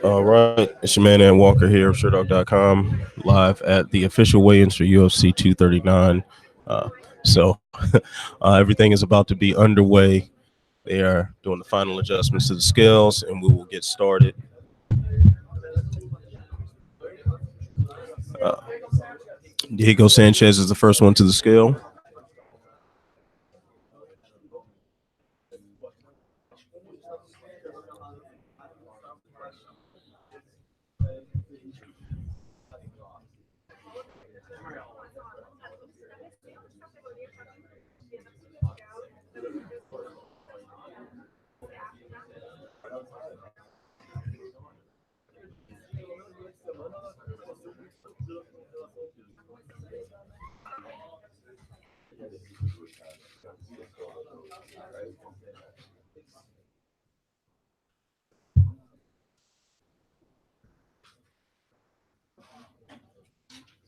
All right, it's your man Ant Walker here of Sherdog.com, live at the official weigh-ins for UFC 239. Uh, so everything is about to be underway. They are doing the final adjustments to the scales, and we will get started. Uh, Diego Sanchez is the first one to the scale.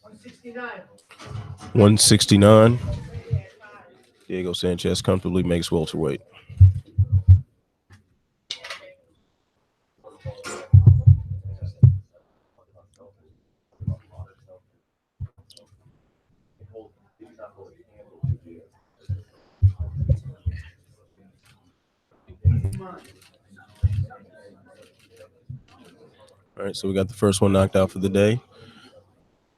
$169. 169. Diego Sanchez comfortably makes welterweight. All right, so we got the first one knocked out for the day.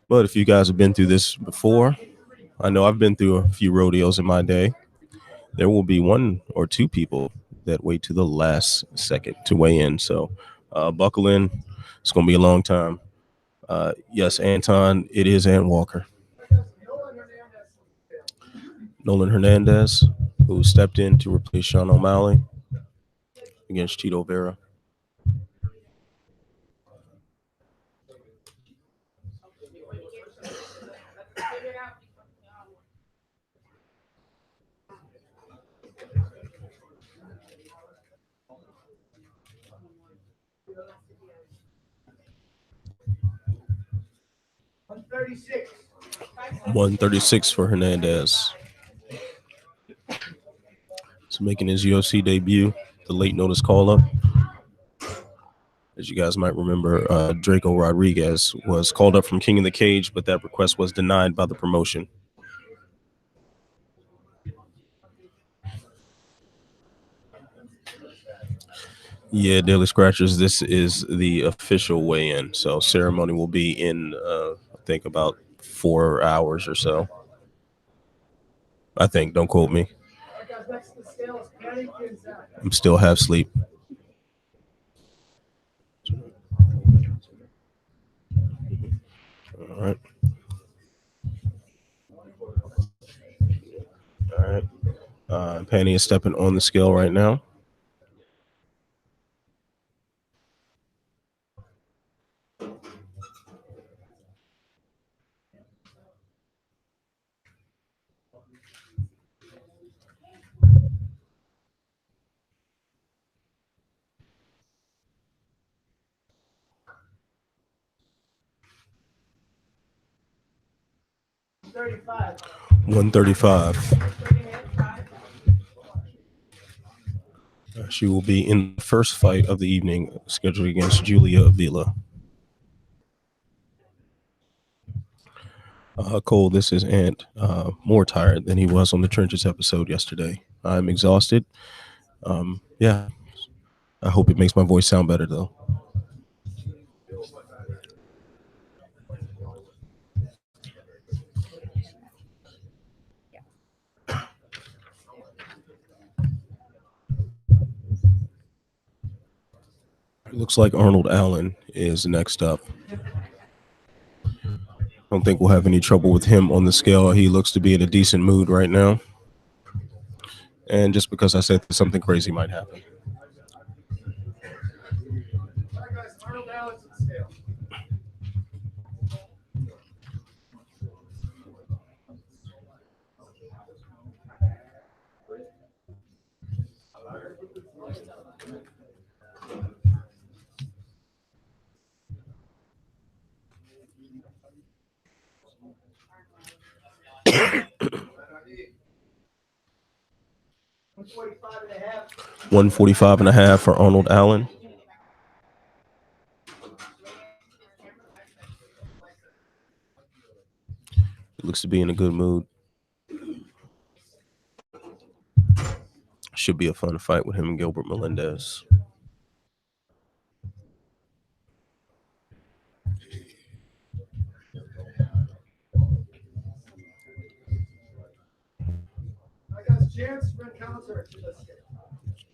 But if you guys have been through this before, I know I've been through a few rodeos in my day. There will be one or two people that wait to the last second to weigh in. So buckle in. It's going to be a long time. Yes, Anton, it is Ant Walker. Nolan Hernandez, who stepped in to replace Sean O'Malley against Tito Vera. $136 for Hernandez. He's making his UFC debut, the late notice call up. As you guys might remember, Draco Rodriguez was called up from King in the Cage, but that request was denied by the promotion. Yeah, Daily Scratchers, this is the official weigh-in. So ceremony will be in, I think, about 4 hours or so. I think. Don't quote me. I'm still half asleep. All right. All right. Penny is stepping on the scale right now. $135. She will be in the first fight of the evening, scheduled against Julia Avila. Cole, this is Ant, more tired than he was on the Trenches episode yesterday. I'm exhausted. Yeah, I hope it makes my voice sound better, though. It looks like Arnold Allen is next up. Don't think we'll have any trouble with him on the scale. He looks to be in a decent mood right now. And just because I said that, something crazy might happen. 145.5 for Arnold Allen. He looks to be in a good mood. Should be a fun fight with him and Gilbert Melendez.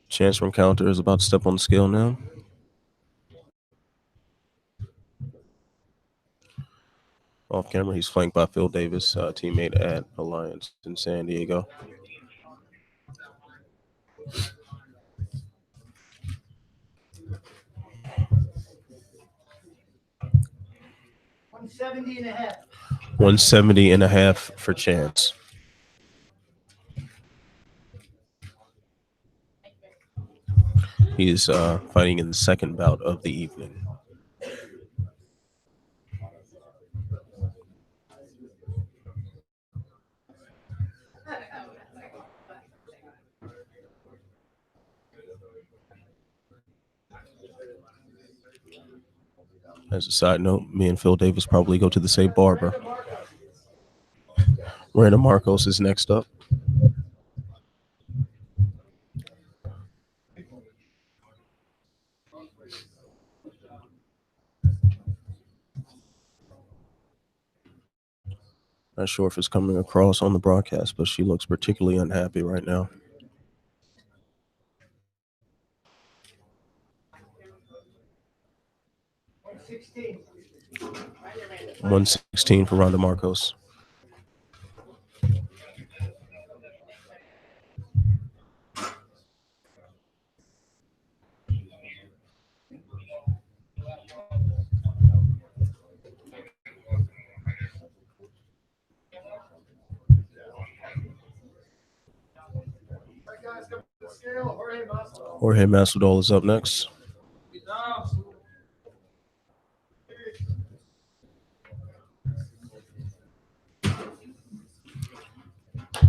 Chance from Counter is about to step on the scale now. Off camera, he's flanked by Phil Davis, teammate at Alliance in San Diego. $170.5 for Chance. He is fighting in the second bout of the evening. As a side note, me and Phil Davis probably go to the same barber. Random Marcos is next up. Not sure if it's coming across on the broadcast, but she looks particularly unhappy right now. $116 for Ronda Marcos. Jorge Masvidal is up next.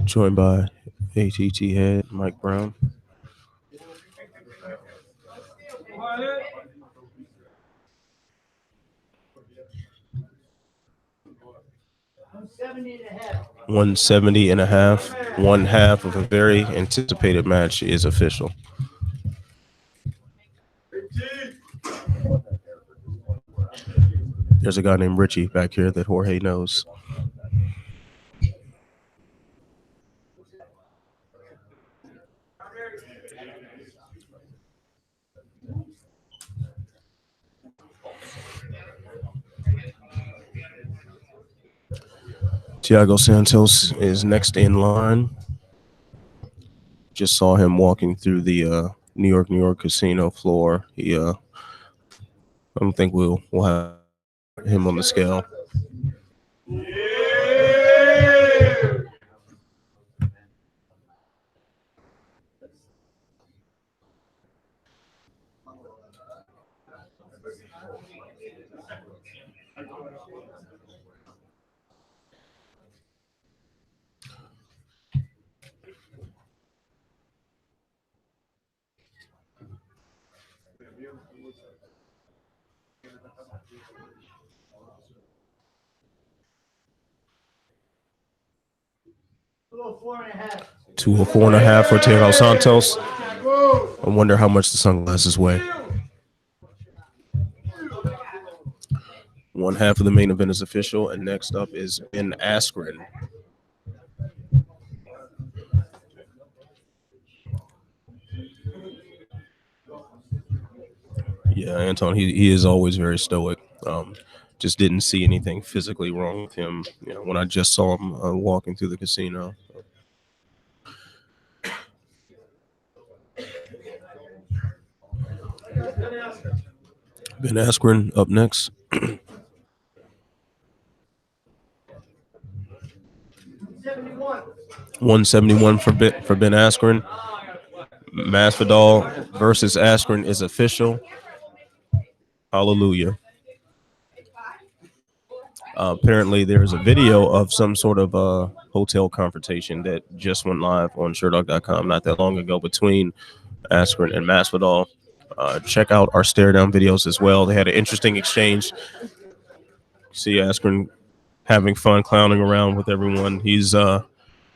Joined by ATT head Mike Brown. $170.5. One half of a very anticipated match is official. There's a guy named Richie back here that Jorge knows. Thiago Santos is next in line. Just saw him walking through the New York casino floor. I don't think we'll have him on the scale. $204.5 for Thiago Santos. I wonder how much the sunglasses weigh. One half of the main event is official, and next up is Ben Askren. Yeah, Anton, he is always very stoic. Just didn't see anything physically wrong with him, when I just saw him walking through the casino. Ben Askren up next. 171 for Ben Askren. Masvidal versus Askren is official. Hallelujah. Apparently, there's a video of some sort of hotel confrontation that just went live on Sherdog.com not that long ago between Askren and Masvidal. Check out our stare down videos as well. They had an interesting exchange. See Askren having fun clowning around with everyone. He's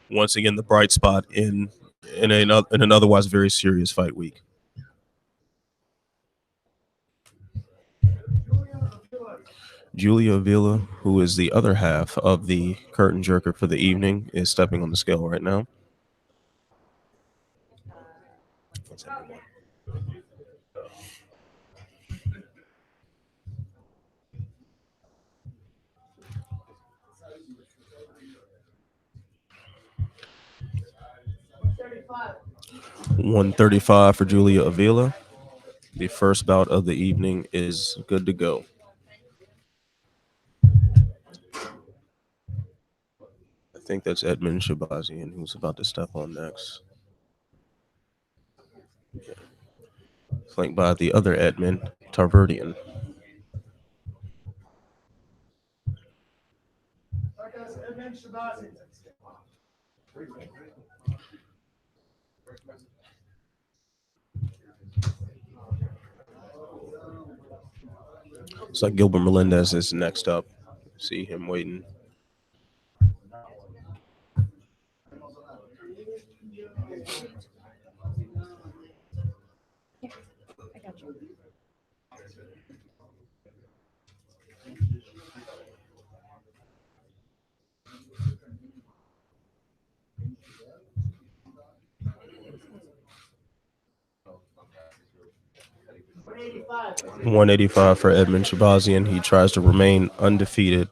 once again the bright spot in an otherwise very serious fight week. Julia Avila, who is the other half of the curtain jerker for the evening, is stepping on the scale right now. $135 for Julia Avila. The first bout of the evening is good to go. I think that's Edmund Shabazian who's about to step on next. Flanked by the other Edmund, Tarverdian. It's like Gilbert Melendez is next up. See him waiting. $185 for Edmund Shabazian. He tries to remain undefeated.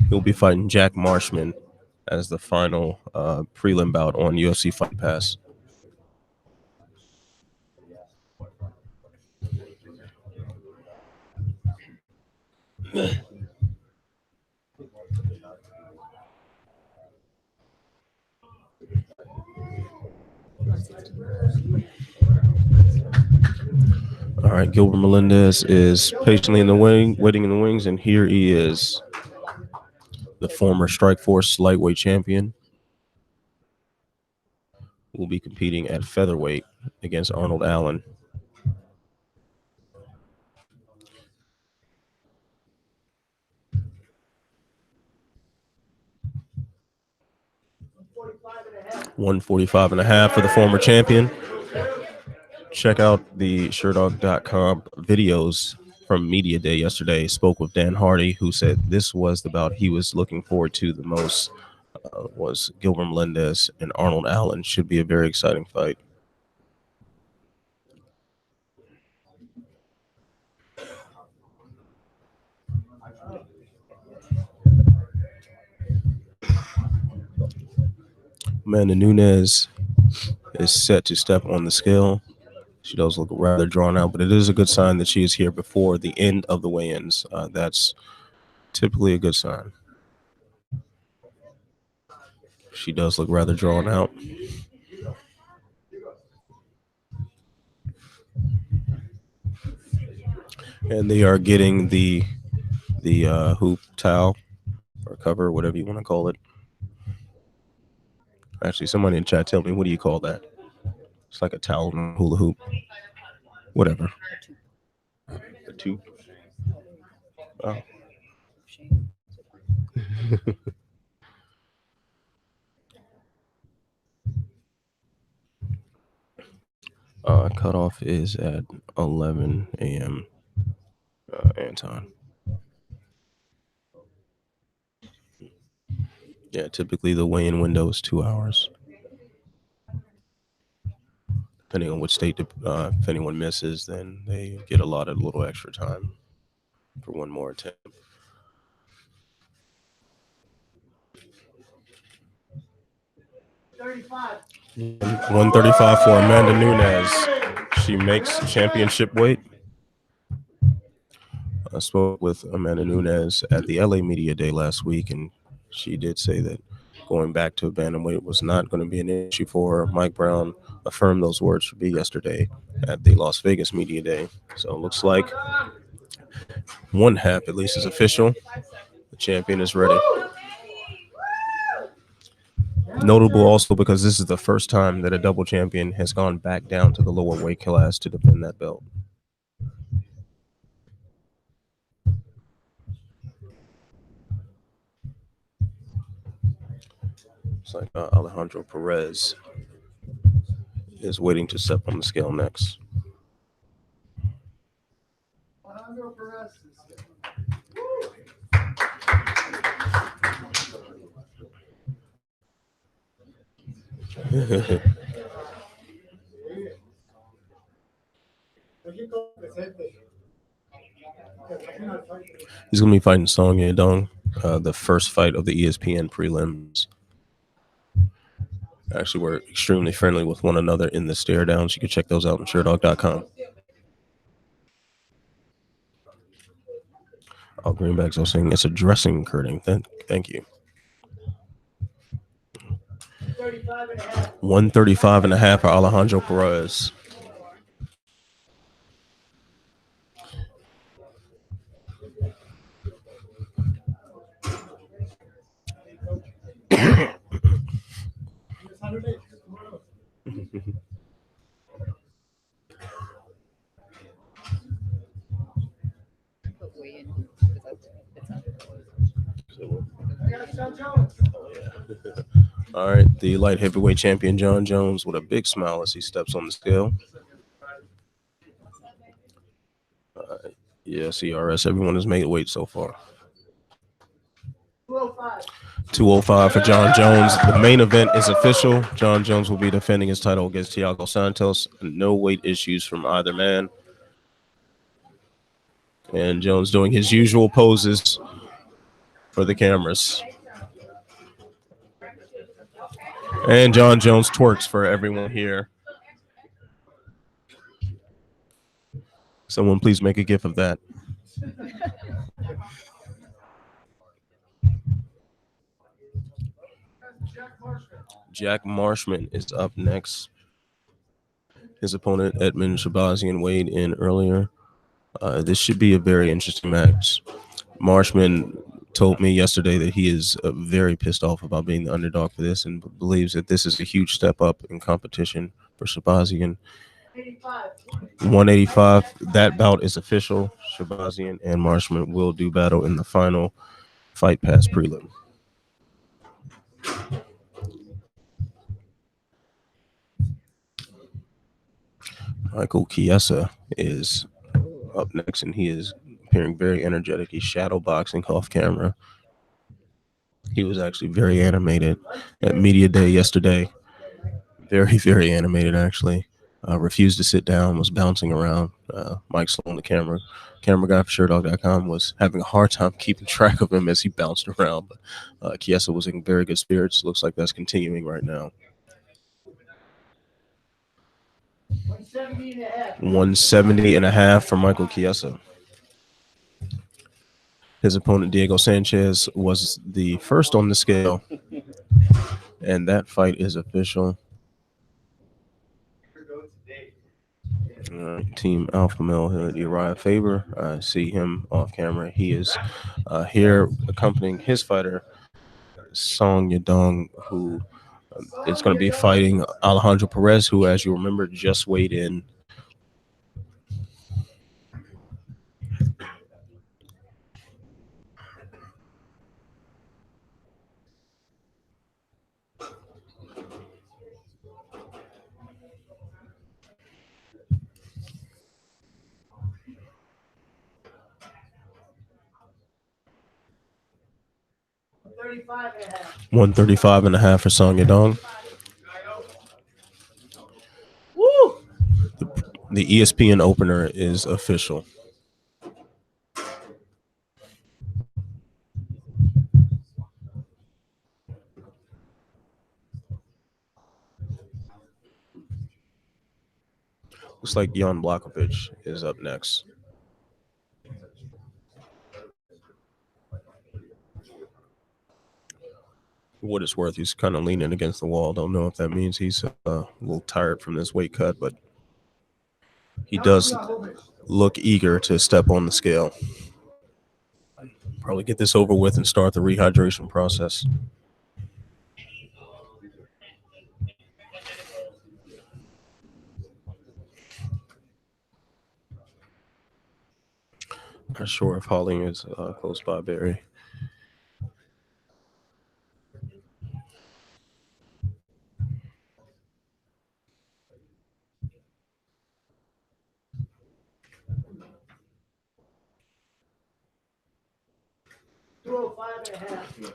He'll be fighting Jack Marshman as the final prelim bout on UFC Fight Pass. All right, Gilbert Melendez is patiently in the wing, waiting in the wings, and here he is, the former Strikeforce lightweight champion. Will be competing at featherweight against Arnold Allen. $145.5 for the former champion. Check out the Sherdog.com videos from Media Day yesterday. Spoke with Dan Hardy, who said this was the bout he was looking forward to the most. Was Gilbert Melendez and Arnold Allen. Should be a very exciting fight. Amanda Nunes is set to step on the scale. She does look rather drawn out, but it is a good sign that she is here before the end of the weigh-ins. That's typically a good sign. She does look rather drawn out. And they are getting the hoop towel or cover, whatever you want to call it. Actually, somebody in chat tell me, what do you call that? It's like a towel and a hula hoop. Whatever. A tube. Oh. Cutoff is at 11 a.m. Anton. Yeah, typically the weigh-in window is 2 hours. Depending on which state, if anyone misses, then they get allotted a little extra time for one more attempt. $135 for Amanda Nunes. She makes championship weight. I spoke with Amanda Nunes at the LA Media Day last week, and she did say that going back to bantamweight was not going to be an issue for her. Mike Brown affirmed those words for me yesterday at the Las Vegas Media Day. So it looks like One half at least is official. The champion is ready. Notable also because this is the first time that a double champion has gone back down to the lower weight class to defend that belt. It's like Alejandro Perez is waiting to step on the scale next. He's going to be fighting Song Yadong, the first fight of the ESPN prelims. Actually, we're extremely friendly with one another in the stare downs. You can check those out on Sherdog.com. Oh, Greenbacks are saying it's a dressing curtain. Thank you. 135 and a half for Alejandro Perez. All right, the light heavyweight champion John Jones with a big smile as he steps on the scale. Yes, ERS. Everyone has made weight so far. 205 for John Jones. The main event is official. John Jones will be defending his title against Thiago Santos. No weight issues from either man. And Jones doing his usual poses for the cameras. And John Jones twerks for everyone here. Someone please make a gif of that. Jack Marshman is up next. His opponent, Edmund Shabazian, weighed in earlier. This should be a very interesting match. Marshman told me yesterday that he is very pissed off about being the underdog for this and believes that this is a huge step up in competition for Shabazian. 185, that bout is official. Shabazian and Marshman will do battle in the final Fight Pass prelim. Michael Chiesa is up next, and he is appearing very energetic. He's shadow boxing off camera. He was actually very animated at media day yesterday. Very, very animated, actually. Refused to sit down, was bouncing around. Mike Sloan, the camera guy for Sherdog.com, was having a hard time keeping track of him as he bounced around. But Chiesa was in very good spirits. Looks like that's continuing right now. 170 and a half for Michael Chiesa. His opponent, Diego Sanchez, was the first on the scale, and that fight is official. Team Alpha Male, Uriah Faber. I see him off camera. He is here accompanying his fighter, Song Yadong, who is going to be fighting Alejandro Perez, who, as you remember, just weighed in. $135 and a half for Song Yadong. The ESPN opener is official. Looks like Jan Blachowicz is up next. For what it's worth, he's kind of leaning against the wall. Don't know if that means he's a little tired from this weight cut, but He does look eager to step on the scale. Probably get this over with and start the rehydration process. Not sure if Holly is close by, Barry.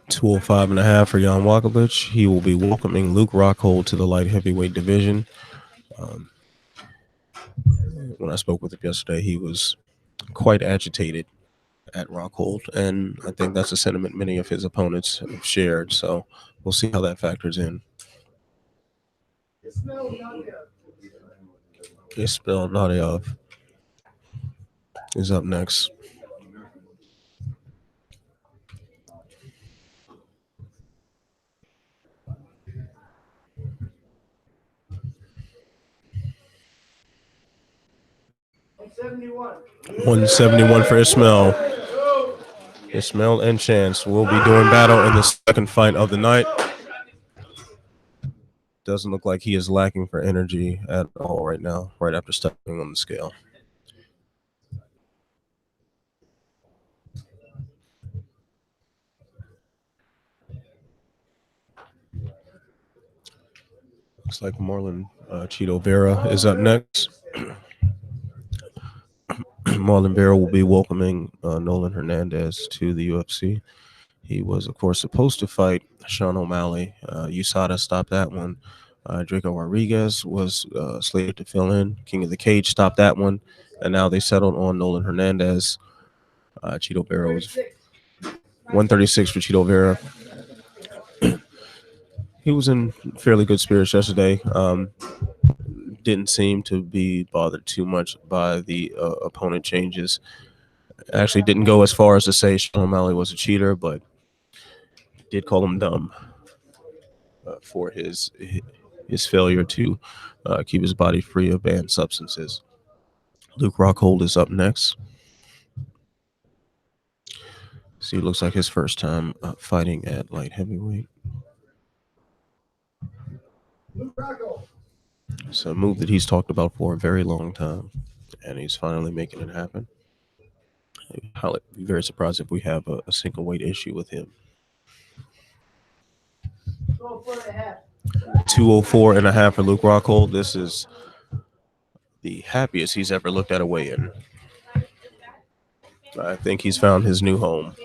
205.5 for Jan Wakovich. He will be welcoming Luke Rockhold to the light heavyweight division. Um, when I spoke with him yesterday, he was quite agitated at Rockhold, and I think that's a sentiment many of his opponents have shared. So we'll see how that factors in. Ismail Nadeov is up next. $171 for Ismail. Ismail and Chance will be doing battle in the second fight of the night. Doesn't look like he is lacking for energy at all right now, right after stepping on the scale. Looks like Marlon Cheeto Vera is up next. Marlon Vera will be welcoming Nolan Hernandez to the UFC. He was, of course, supposed to fight Sean O'Malley. USADA stopped that one. Draco Rodriguez was slated to fill in. King of the Cage stopped that one. And now they settled on Nolan Hernandez. Cheeto Vera was 136 for Cheeto Vera. He was in fairly good spirits yesterday. Didn't seem to be bothered too much by the opponent changes. Actually didn't go as far as to say Sean O'Malley was a cheater, but did call him dumb for his failure to keep his body free of banned substances. Luke Rockhold is up next. See, it looks like his first time fighting at light heavyweight. It's a move that he's talked about for a very long time, and he's finally making it happen. I'll be very surprised if we have a single weight issue with him. 204.5 for Luke Rockhold. This is the happiest he's ever looked at a weigh-in. I think he's found his new home.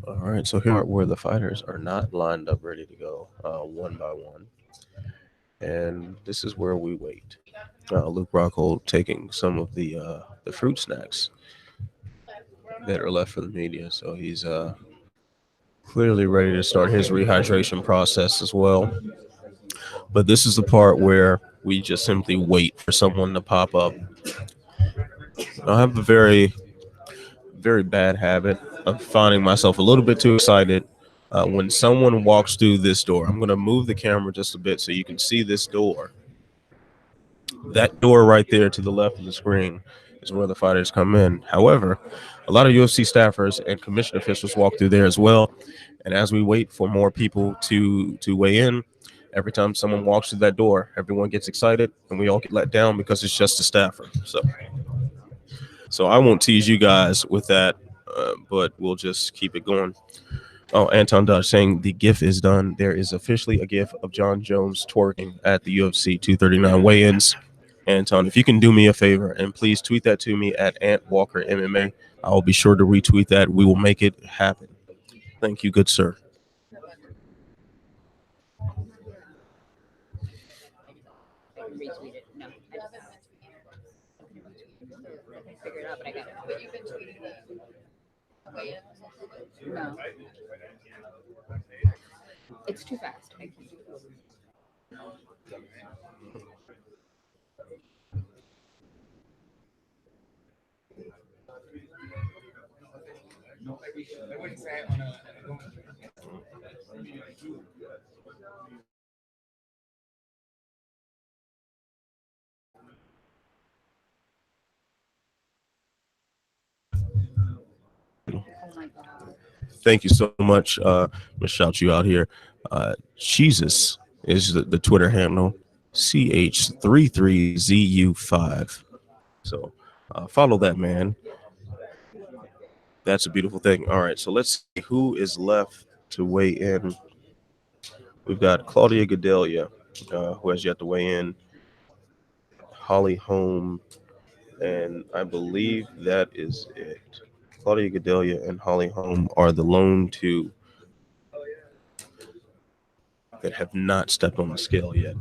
All right, so here are where the fighters are not lined up ready to go one by one. And this is where we wait. Luke Rockhold taking some of the fruit snacks that are left for the media. So he's clearly ready to start his rehydration process as well. But this is the part where we just simply wait for someone to pop up. I have a very, very bad habit of finding myself a little bit too excited when someone walks through this door. I'm going to move the camera just a bit so you can see this door. That door right there to the left of the screen is where the fighters come in. However, a lot of UFC staffers and commission officials walk through there as well. And as we wait for more people to weigh in, every time someone walks through that door, everyone gets excited and we all get let down because it's just a staffer. So I won't tease you guys with that, but we'll just keep it going. Oh, Anton Dodge saying the GIF is done. There is officially a GIF of John Jones twerking at the UFC 239 weigh-ins. Anton, if you can do me a favor and please tweet that to me at Ant Walker MMA, I will be sure to retweet that. We will make it happen. Thank you, good sir. It's too fast. Thank you so much. I'm gonna shout you out here. Jesus is the Twitter handle. CH33ZU5. So follow that man. That's a beautiful thing. All right, so let's see who is left to weigh in. We've got Claudia Gadelia, who has yet to weigh in. Holly Holm, and I believe that is it. Claudia Gadelia and Holly Holm are the lone two that have not stepped on the scale yet.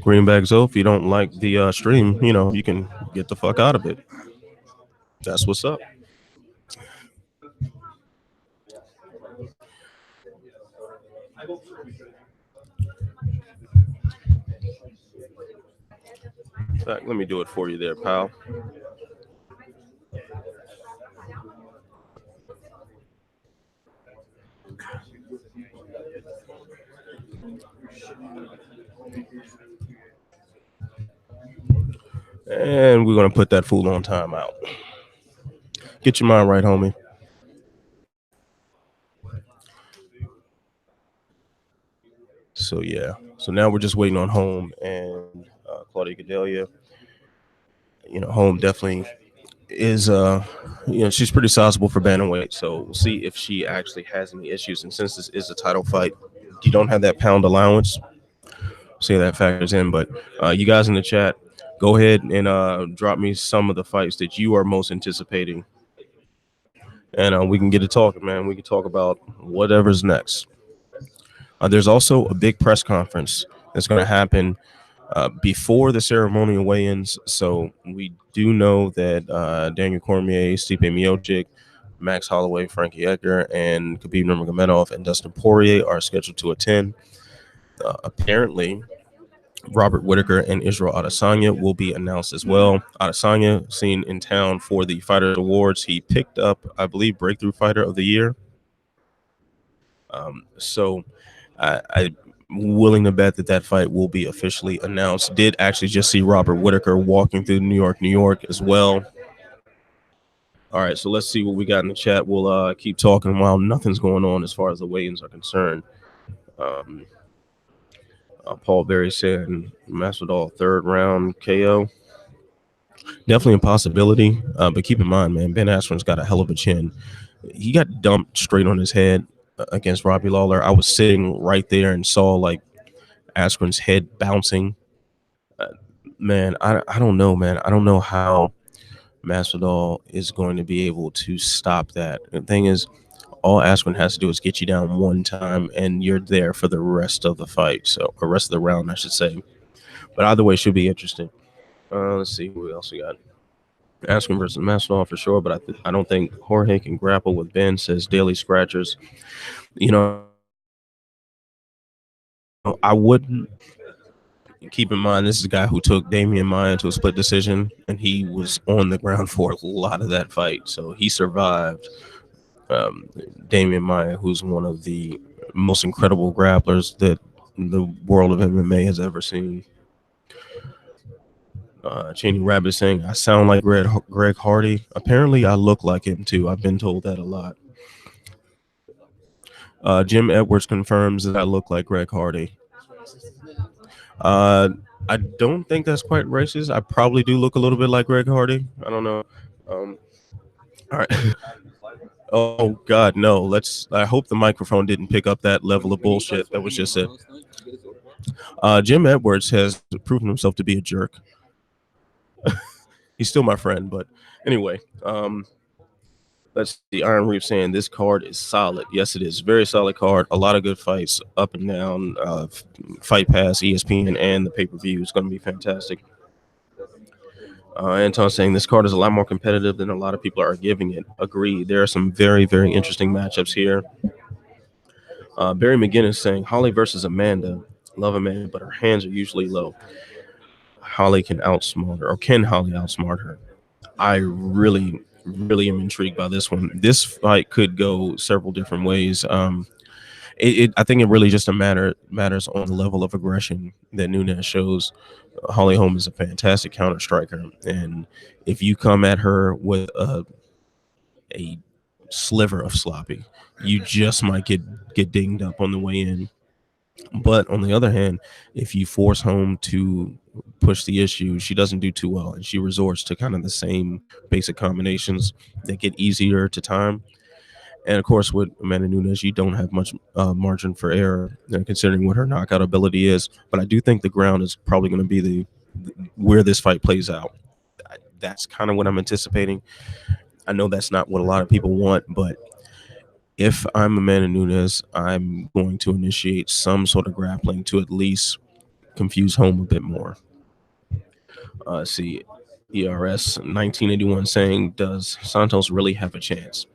Greenback, so if you don't like the stream, you can get the fuck out of it. That's what's up. In fact, let me do it for you there, pal. And we're gonna put that fool on timeout. Get your mind right, homie. So yeah. So now we're just waiting on Home and Claudia Gadelia. Home definitely is she's pretty sizable for bantamweight. So we'll see if she actually has any issues. And since this is a title fight, you don't have that pound allowance. See that factors in. But you guys in the chat, go ahead and drop me some of the fights that you are most anticipating, and we can get it talking, man. We can talk about whatever's next. There's also a big press conference that's going to happen before the ceremonial weigh-ins. So we do know that Daniel Cormier, Stipe Miocic, Max Holloway, Frankie Edgar, and Khabib Nurmagomedov and Dustin Poirier are scheduled to attend. Apparently, Robert Whitaker and Israel Adesanya will be announced as well. Adesanya seen in town for the Fighters Awards. He picked up, I believe, Breakthrough Fighter of the Year. So I'm willing to bet that fight will be officially announced. Did actually just see Robert Whitaker walking through New York as well. All right, so let's see what we got in the chat. We'll keep talking while nothing's going on as far as the weigh-ins are concerned. Paul Berry saying Masvidal third round KO. Definitely a possibility, but keep in mind, man, Ben Askren's got a hell of a chin. He got dumped straight on his head against Robbie Lawler. I was sitting right there and saw like Askren's head bouncing. Man, I don't know, man. I don't know how Masvidal is going to be able to stop that. The thing is, all Askren has to do is get you down one time, and you're there for the rest of the fight. So, the rest of the round, I should say. But either way, should be interesting. Let's see who else we got. Askren versus Masvidal for sure, but I don't think Jorge can grapple with Ben, says Daily Scratchers. I wouldn't. Keep in mind, this is a guy who took Damian Maia to a split decision, and he was on the ground for a lot of that fight. So he survived. Damian Maia, who's one of the most incredible grapplers that the world of MMA has ever seen. Cheney Rabbit saying, I sound like Greg Hardy. Apparently, I look like him too. I've been told that a lot. Jim Edwards confirms that I look like Greg Hardy. I don't think that's quite racist. I probably do look a little bit like Greg Hardy. I don't know. All right. Oh God, no. I hope the microphone didn't pick up that level of bullshit that was just said. Jim Edwards has proven himself to be a jerk. He's still my friend, but anyway. Let's see. Iron Reef saying this card is solid. Yes, it is. Very solid card. A lot of good fights up and down. Fight Pass, ESPN, and the pay-per-view is going to be fantastic. Anton saying this card is a lot more competitive than a lot of people are giving it. Agreed. There are some very, very interesting matchups here. Barry McGinnis saying Holly versus Amanda. Love Amanda, but her hands are usually low. Holly can outsmart her, or can Holly outsmart her? I really, really am intrigued by this one. This fight could go several different ways. I think it really just matters on the level of aggression that Nunes shows. Holly Holm is a fantastic counter striker, and if you come at her with a sliver of sloppy, you just might get dinged up on the way in. But on the other hand, if you force Home to push the issue, she doesn't do too well, and she resorts to kind of the same basic combinations that get easier to time. And of course, with Amanda Nunes, you don't have much margin for error, considering what her knockout ability is. But I do think the ground is probably going to be the where this fight plays out. That's kind of what I'm anticipating. I know that's not what a lot of people want, but if I'm Amanda Nunes, I'm going to initiate some sort of grappling to at least confuse Home a bit more. See, ERS 1981 saying, does Santos really have a chance?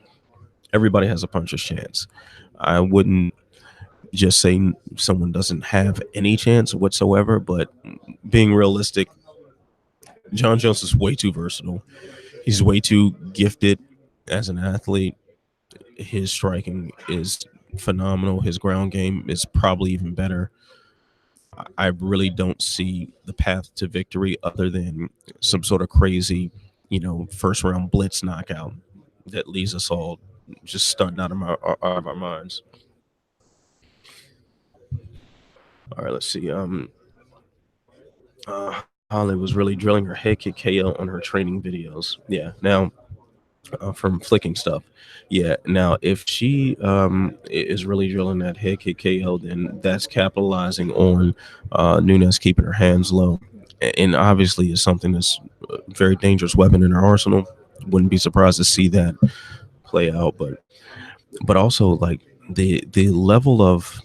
Everybody has a puncher's chance. I wouldn't just say someone doesn't have any chance whatsoever, but being realistic, John Jones is way too versatile. He's way too gifted as an athlete. His striking is phenomenal. His ground game is probably even better. I really don't see the path to victory other than some sort of crazy, first round blitz knockout that leaves us all just stunned out of our minds. All right, let's see. Holly was really drilling her head kick KO on her training videos. Yeah. Now, from flicking stuff. Yeah. Now, if she is really drilling that head kick KO, then that's capitalizing on Nunes keeping her hands low, and obviously is something that's a very dangerous weapon in her arsenal. Wouldn't be surprised to see that play out, but also like the level of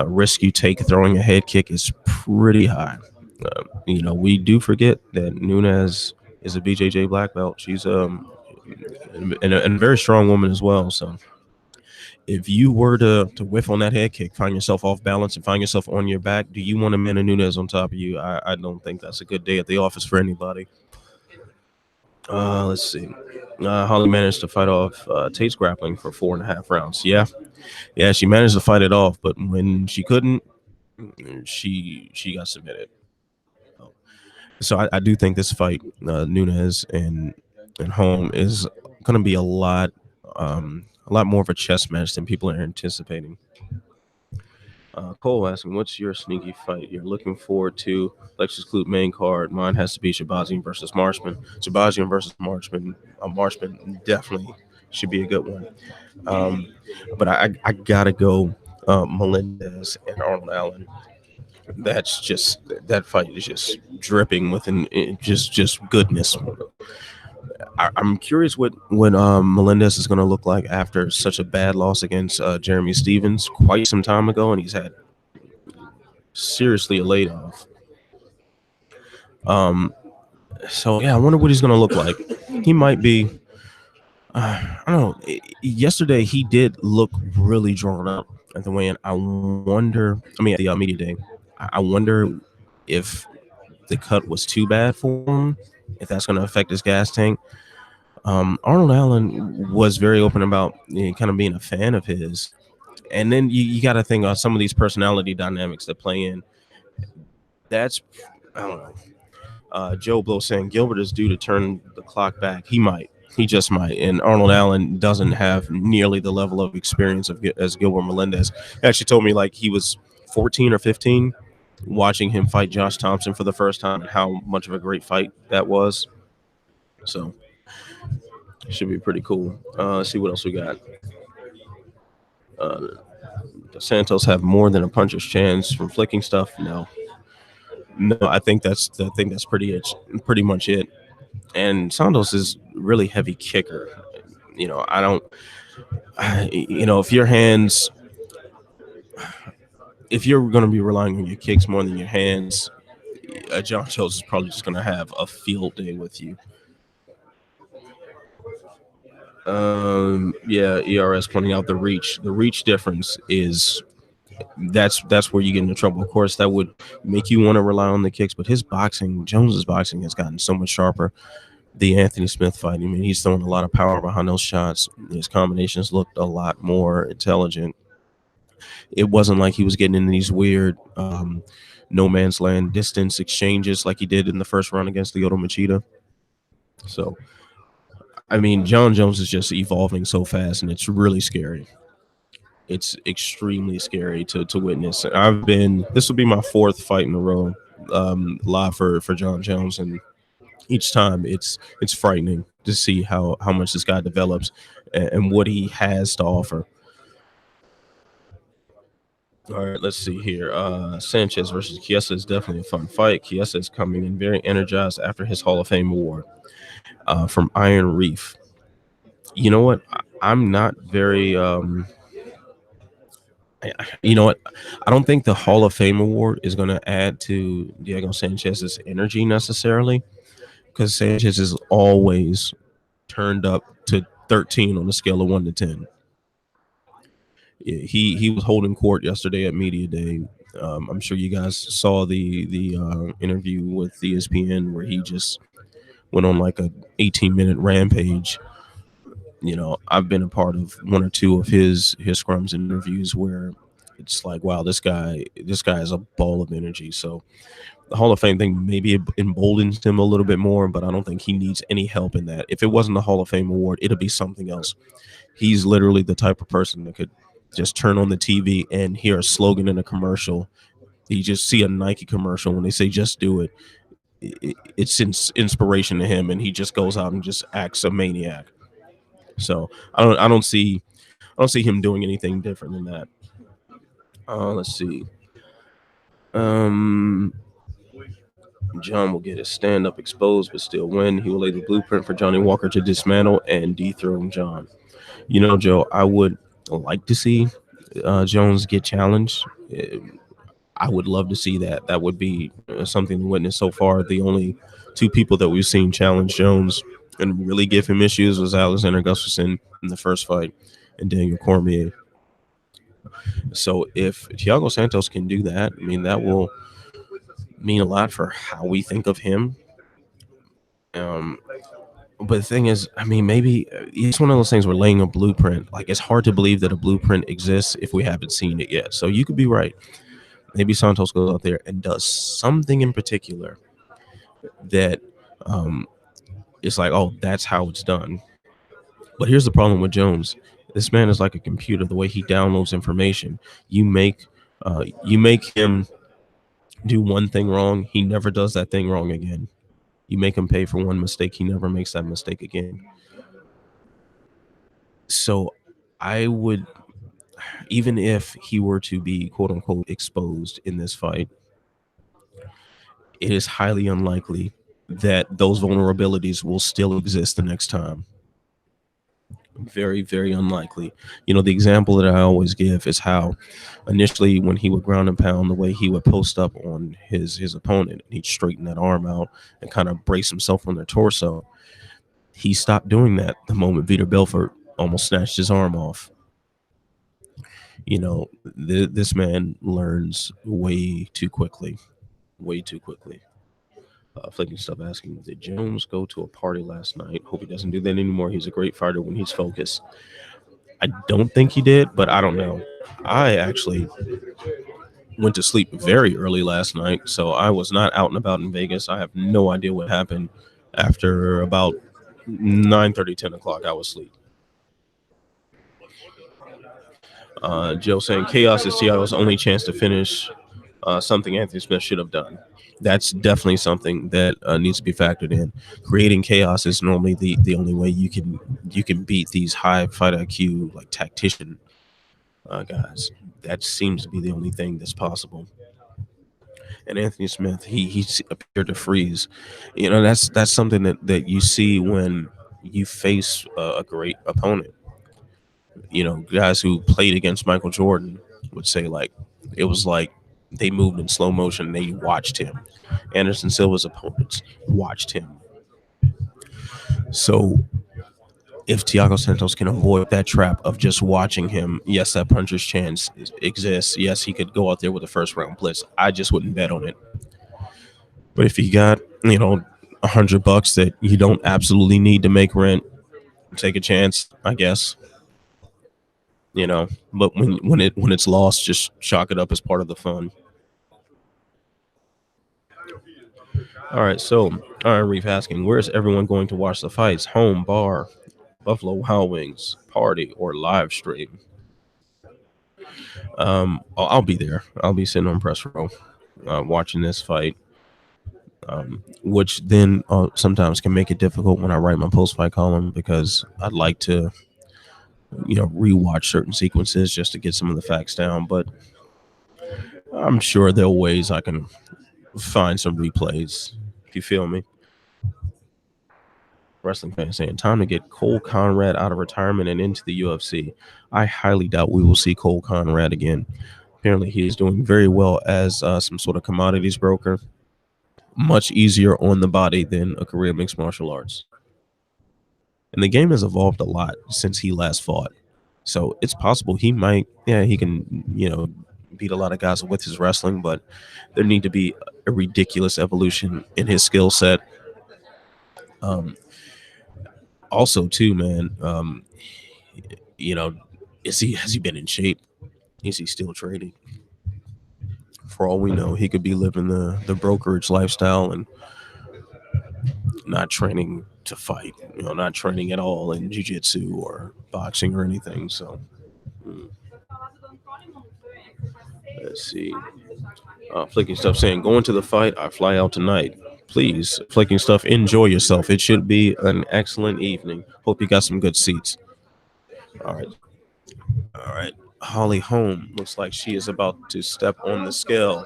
risk you take throwing a head kick is pretty high. We do forget that Nunes is a BJJ black belt. She's and a very strong woman as well. So if you were to whiff on that head kick, find yourself off balance, and find yourself on your back, do you want Amanda Nunes on top of you? I don't think that's a good day at the office for anybody. Let's see. Holly managed to fight off Tate's grappling for 4.5 rounds. Yeah, she managed to fight it off, but when she couldn't, she got submitted. So I do think this fight, Nunes and Home, is going to be a lot more of a chess match than people are anticipating. Cole asking, what's your sneaky fight you're looking forward to? Lexus Club main card. Mine has to be Shabazian versus Marshman. Shabazian versus Marshman. Marshman definitely should be a good one. But I gotta go Melendez and Arnold Allen. That fight is just dripping with just goodness. I'm curious what Melendez is going to look like after such a bad loss against Jeremy Stevens quite some time ago, and he's had seriously a laid off. So yeah, I wonder what he's going to look like. He might be. I don't know. Yesterday he did look really drawn up at the weigh-in. I wonder. I mean, at the media day, I wonder if the cut was too bad for him, if that's going to affect his gas tank. Arnold Allen was very open about kind of being a fan of his. And then you got to think of some of these personality dynamics that play in. That's, I don't know. Joe Blow saying Gilbert is due to turn the clock back. He might. He just might. And Arnold Allen doesn't have nearly the level of experience as Gilbert Melendez. He actually told me like he was 14 or 15 watching him fight Josh Thompson for the first time and how much of a great fight that was. So should be pretty cool. Let's see what else we got. Does Santos have more than a puncher's chance from flicking stuff? No. I think that's pretty much it. And Santos is really heavy kicker. I don't. If your hands, if you're going to be relying on your kicks more than your hands, John Jones is probably just going to have a field day with you. Yeah, ERS pointing out the reach. The reach difference is that's where you get into trouble. Of course, that would make you want to rely on the kicks, but his boxing, Jones's boxing, has gotten so much sharper. The Anthony Smith fight, I mean, he's throwing a lot of power behind those shots. His combinations looked a lot more intelligent. It wasn't like he was getting in these weird no man's land distance exchanges like he did in the first round against Lyoto Machida. So, I mean, John Jones is just evolving so fast, and it's really scary. It's extremely scary to witness. This will be my fourth fight in a row live for John Jones, and each time it's frightening to see how much this guy develops and what he has to offer. All right, let's see here. Sanchez versus Chiesa is definitely a fun fight. Chiesa is coming in very energized after his Hall of Fame award from Iron Reef. You know what? I'm not very. You know what? I don't think the Hall of Fame award is going to add to Diego Sanchez's energy necessarily, because Sanchez is always turned up to 13 on a scale of 1 to 10. He was holding court yesterday at media day. I'm sure you guys saw the interview with ESPN where he just went on like a 18-minute rampage. You know, I've been a part of one or two of his scrums and interviews where it's like, wow, this guy is a ball of energy. So the Hall of Fame thing maybe emboldens him a little bit more, but I don't think he needs any help in that. If it wasn't the Hall of Fame award, it'll be something else. He's literally the type of person that could just turn on the TV and hear a slogan in a commercial. You just see a Nike commercial when they say "just do it." It's inspiration to him, and he just goes out and just acts a maniac. So I don't see him doing anything different than that. Let's see. Um, John will get his stand up exposed, but still win. He will lay the blueprint for Johnny Walker to dismantle and dethrone John. You know, Joe, I would like to see Jones get challenged. I would love to see that. That would be something to witness. So far, the only two people that we've seen challenge Jones and really give him issues was Alexander Gustafsson in the first fight and Daniel Cormier. So if Thiago Santos can do that, I mean, that will mean a lot for how we think of him. Um, but the thing is, I mean, maybe it's one of those things we're laying a blueprint. Like, it's hard to believe that a blueprint exists if we haven't seen it yet. So you could be right. Maybe Santos goes out there and does something in particular that um, it's like, oh, that's how it's done. But here's the problem with Jones. This man is like a computer. The way he downloads information, you make him do one thing wrong, he never does that thing wrong again. You make him pay for one mistake, he never makes that mistake again. So I would, even if he were to be quote unquote exposed in this fight, it is highly unlikely that those vulnerabilities will still exist the next time. Very, very unlikely. You know, the example that I always give is how initially when he would ground and pound, the way he would post up on his opponent, he'd straighten that arm out and kind of brace himself on their torso. He stopped doing that the moment Vitor Belfort almost snatched his arm off. You know, this man learns way too quickly, way too quickly. Flicking stuff asking, did Jones go to a party last night? Hope he doesn't do that anymore. He's a great fighter when he's focused. I don't think he did, but I don't know. I actually went to sleep very early last night, so I was not out and about in Vegas. I have no idea what happened after about 9:30, 10 o'clock. I was asleep. Joe saying chaos is Seattle's only chance to finish something Anthony Smith should have done. That's definitely something that needs to be factored in. Creating chaos is normally the only way you can beat these high fight IQ like tactician guys. That seems to be the only thing that's possible. And Anthony Smith, he appeared to freeze. You know, that's something that you see when you face a great opponent. You know, guys who played against Michael Jordan would say like it was like they moved in slow motion. They watched him. Anderson Silva's opponents watched him. So if Thiago Santos can avoid that trap of just watching him, yes, that puncher's chance exists. Yes, he could go out there with a first round blitz. I just wouldn't bet on it. But if you got, $100 that you don't absolutely need to make rent, take a chance, I guess. But when it's lost, just chalk it up as part of the fun. All right, Reef asking, where is everyone going to watch the fights? Home, bar, Buffalo Wild Wings, party, or live stream? I'll be there. I'll be sitting on press row, watching this fight, which then sometimes can make it difficult when I write my post fight column because I'd like to, rewatch certain sequences just to get some of the facts down. But I'm sure there are ways I can find some replays. If you feel me. Wrestling fans saying time to get Cole Conrad out of retirement and into the UFC. I highly doubt we will see Cole Conrad again. Apparently, he is doing very well as some sort of commodities broker. Much easier on the body than a career mixed martial arts. And the game has evolved a lot since he last fought. So it's possible he might, he can, beat a lot of guys with his wrestling, but there need to be a ridiculous evolution in his skill set. Also, too, man, you know, has he been in shape? Is he still trading? For all we know, he could be living the brokerage lifestyle and not training to fight, not training at all in jiu-jitsu or boxing or anything. So let's see. Flicking Stuff saying, going to the fight, I fly out tonight. Please, Flicking Stuff, enjoy yourself. It should be an excellent evening. Hope you got some good seats. All right. All right. Holly Holm looks like she is about to step on the scale.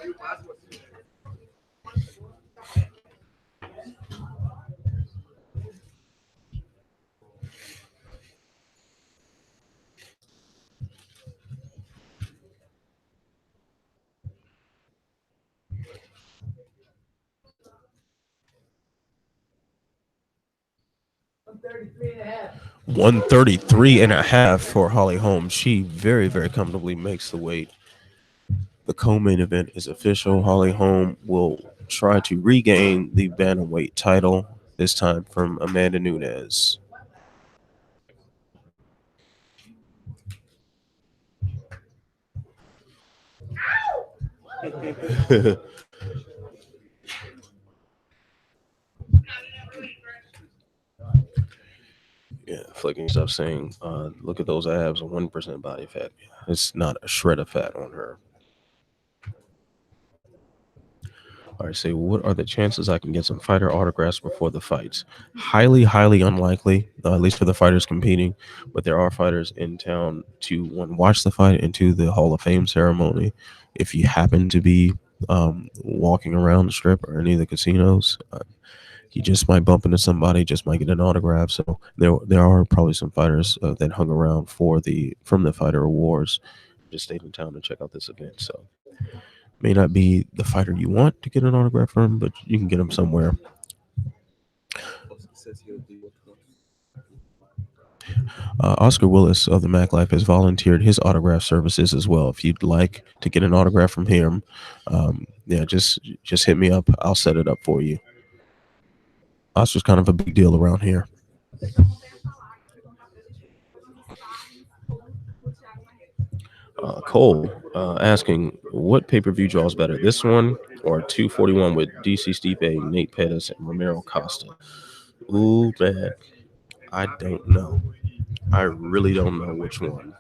133 and a half for Holly Holm. She very, very comfortably makes the weight. The co-main event is official. Holly Holm will try to regain the bantamweight title, this time from Amanda Nunes. Yeah, Flicking Stuff saying, look at those abs, 1% body fat. It's not a shred of fat on her. All right, say, what are the chances I can get some fighter autographs before the fights? Highly, highly unlikely, at least for the fighters competing. But there are fighters in town to, one, watch the fight and to the Hall of Fame ceremony. If you happen to be walking around the strip or any of the casinos, you just might bump into somebody, just might get an autograph. So there are probably some fighters that hung around from the fighter awards, just stayed in town to check out this event. So may not be the fighter you want to get an autograph from, but you can get them somewhere. Oscar Willis of the Mac Life has volunteered his autograph services as well. If you'd like to get an autograph from him, just hit me up. I'll set it up for you. Oscar's kind of a big deal around here. Cole asking, what pay-per-view draws better, this one or 241 with DC Stipe, Nate Pettis, and Romero Costa? Ooh, man, I don't know. I really don't know which one.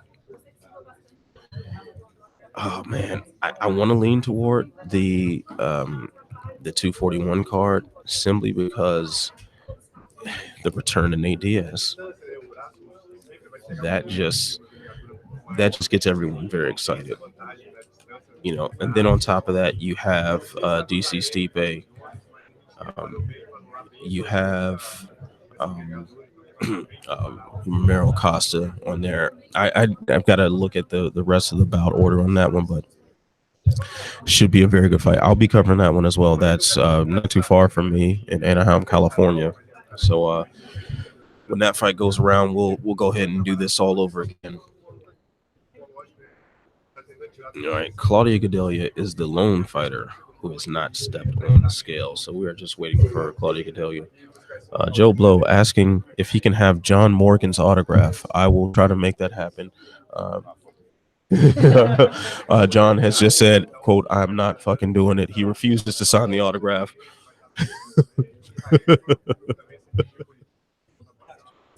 Oh man, I want to lean toward the 241 card simply because the return to Nate Diaz. That just gets everyone very excited. And then on top of that, you have DC Stipe. You have Romero Costa on there. I've got to look at the rest of the bout order on that one, but should be a very good fight. I'll be covering that one as well. That's not too far from me in Anaheim, California. So when that fight goes around, we'll go ahead and do this all over again. All right, Claudia Gadelia is the lone fighter who has not stepped on the scale, so we are just waiting for Claudia Gadelia. Joe Blow asking if he can have John Morgan's autograph. I will try to make that happen. John has just said, "quote I'm not fucking doing it." He refuses to sign the autograph,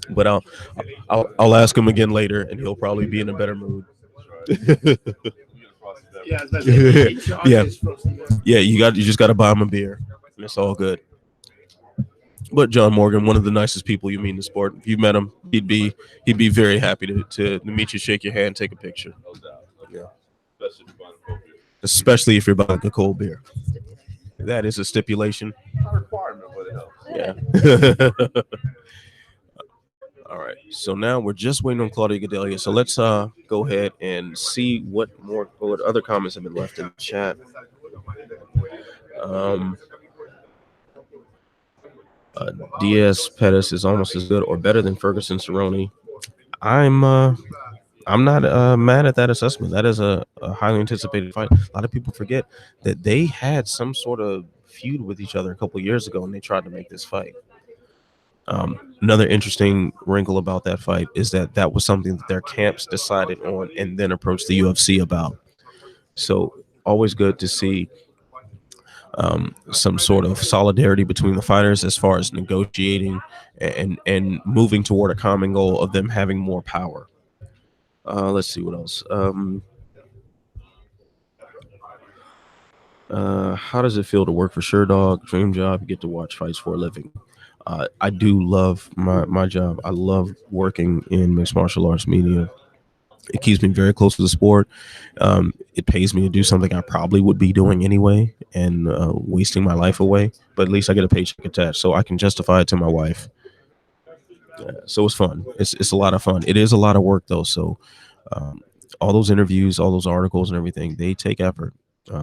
but I'll ask him again later, and he'll probably be in a better mood. yeah, yeah. You just got to buy him a beer. It's all good. But John Morgan, one of the nicest people you meet in the sport. If you met him, he'd be very happy to meet you, shake your hand, take a picture. Yeah. Especially if you're buying a cold beer. That is a stipulation. Yeah. All right. So now we're just waiting on Claudia Gadelia. So let's go ahead and see what other comments have been left in the chat. Um, Diaz Pettis is almost as good or better than Ferguson Cerrone. I'm not mad at that assessment. That is a highly anticipated fight. A lot of people forget that they had some sort of feud with each other a couple of years ago, and they tried to make this fight. Another interesting wrinkle about that fight is that was something that their camps decided on and then approached the UFC about. So always good to see some sort of solidarity between the fighters as far as negotiating and moving toward a common goal of them having more power. Let's see what else. How does it feel to work for Sherdog? Dream job. You get to watch fights for a living. I do love my job. I love working in mixed martial arts media. It keeps me very close to the sport. It pays me to do something I probably would be doing anyway and wasting my life away. But at least I get a paycheck attached, so I can justify it to my wife. So it's fun. It's a lot of fun. It is a lot of work though. So all those interviews, all those articles, and everything, they take effort.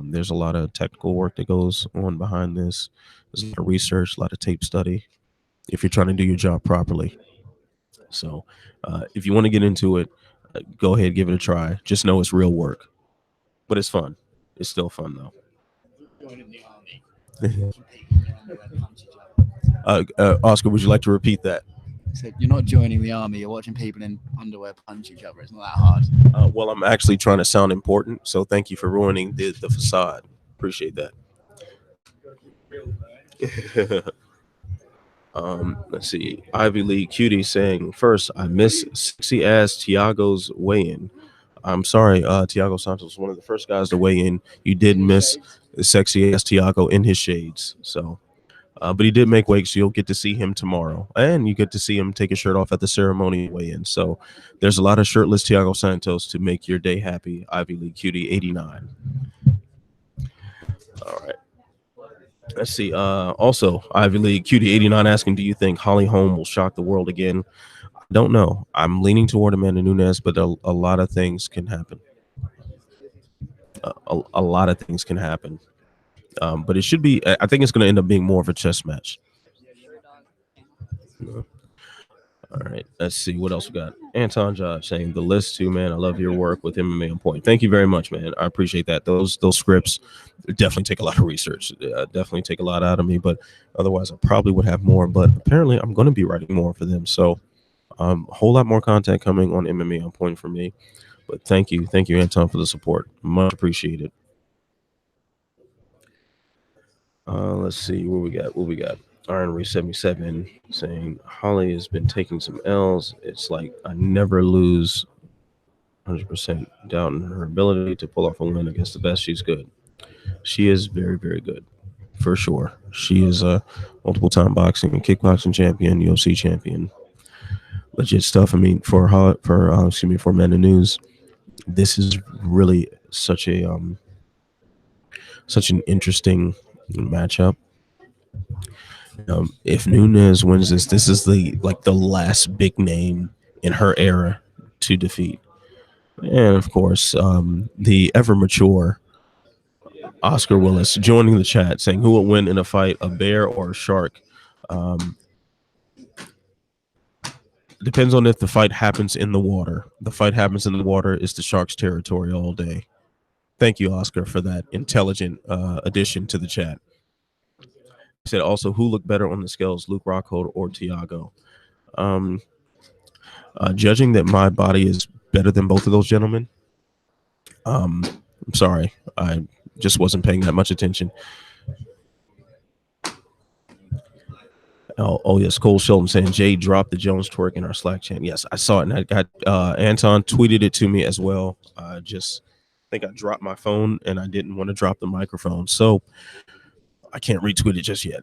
There's a lot of technical work that goes on behind this. There's a lot of research, a lot of tape study. If you're trying to do your job properly. So if you want to get into it, go ahead, give it a try. Just know it's real work, but it's fun. It's still fun though. Oscar, would you like to repeat that? So you're not joining the army. You're watching people in underwear punch each other. It's not that hard. Well, I'm actually trying to sound important, so thank you for ruining the facade. Appreciate that. Let's see. Ivy League Cutie saying, first, I miss sexy ass Tiago's weigh-in. I'm sorry, Tiago Santos, one of the first guys to weigh in. You did miss the sexy ass Tiago in his shades. So, but he did make weight, so you'll get to see him tomorrow, and you get to see him take his shirt off at the ceremony weigh-in. So, there's a lot of shirtless Tiago Santos to make your day happy. Ivy League Cutie 89. All right. Let's see. Also, Ivy League Cutie 89 asking, do you think Holly Holm will shock the world again? I don't know. I'm leaning toward Amanda Nunes, but a lot of things can happen. A lot of things can happen. But it should be, I think it's going to end up being more of a chess match. All right. Let's see what else we got. Anton Josh saying, the list too, man. I love your work with MMA on point. Thank you very much, man. I appreciate that. Those scripts definitely take a lot of research. Definitely take a lot out of me, but otherwise I probably would have more. But apparently I'm going to be writing more for them. So a whole lot more content coming on MMA on point for me. But thank you, Anton, for the support. Much appreciated. Let's see what we got. Iron 77 saying Holly has been taking some L's. It's like I never lose 100% doubt in her ability to pull off a win against the best. She's good. She is very, very good, for sure. She is a multiple-time boxing and kickboxing champion, UFC champion. Legit stuff. I mean, for Amanda News, this is really such an interesting matchup. If Nunes wins this is the last big name in her era to defeat, and of course, the ever mature Oscar Willis joining the chat saying, "Who will win in a fight, a bear or a shark?" Depends on if the fight happens in the water. The fight happens in the water is the Sharks' territory all day. Thank you, Oscar, for that intelligent addition to the chat. He said also, who looked better on the scales, Luke Rockhold or Tiago? Um, Judging that my body is better than both of those gentlemen, I'm sorry, I just wasn't paying that much attention. Oh yes, Cole Sheldon saying Jay dropped the Jones twerk in our Slack channel. Yes, I saw it, and I got Anton tweeted it to me as well. I just think I dropped my phone, and I didn't want to drop the microphone, so I can't retweet it just yet.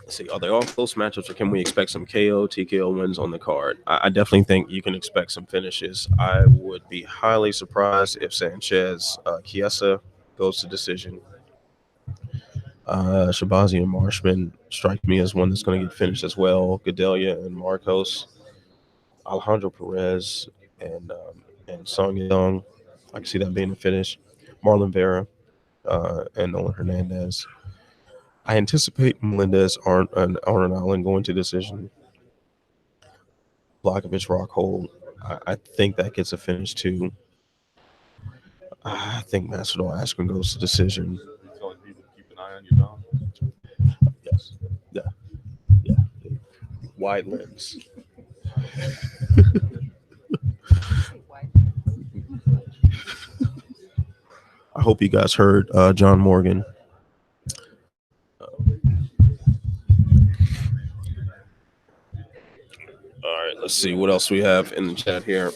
Let's see, are they all close matchups, or can we expect some KO, TKO wins on the card? I definitely think you can expect some finishes. I would be highly surprised if Sanchez Chiesa goes to decision. Shabazi and Marshman strike me as one that's going to get finished as well. Gadelia and Marcos, Alejandro Perez, and Song Yong. I can see that being a finish. Marlon Vera and Nolan Hernandez. I anticipate Melendez and Arnold Allen going to decision. Blachowicz Rockhold. I think that gets a finish too. I think Masvidal Askren goes to decision. Telling people to keep an eye on your dog. Yes. Yeah. Yeah. Wide limbs. I hope you guys heard John Morgan. All right, let's see what else we have in the chat here.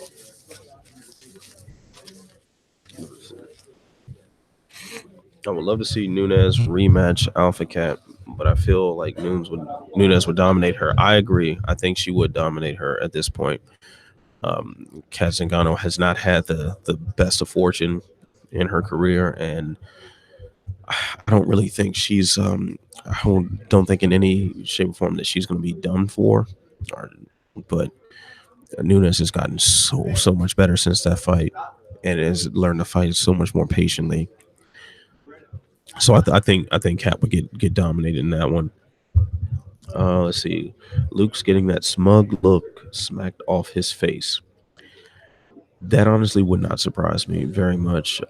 I would love to see Nunes rematch Alpha Cat, but I feel like Nunes would dominate her. I agree. I think she would dominate her at this point. Kat Zingano has not had the best of fortune in her career, and I don't really think she's. I don't think in any shape or form that she's going to be done for. But Nunes has gotten so much better since that fight, and has learned to fight so much more patiently. So I think Kat would get dominated in that one. Let's see, Luke's getting that smug look smacked off his face. That honestly would not surprise me very much.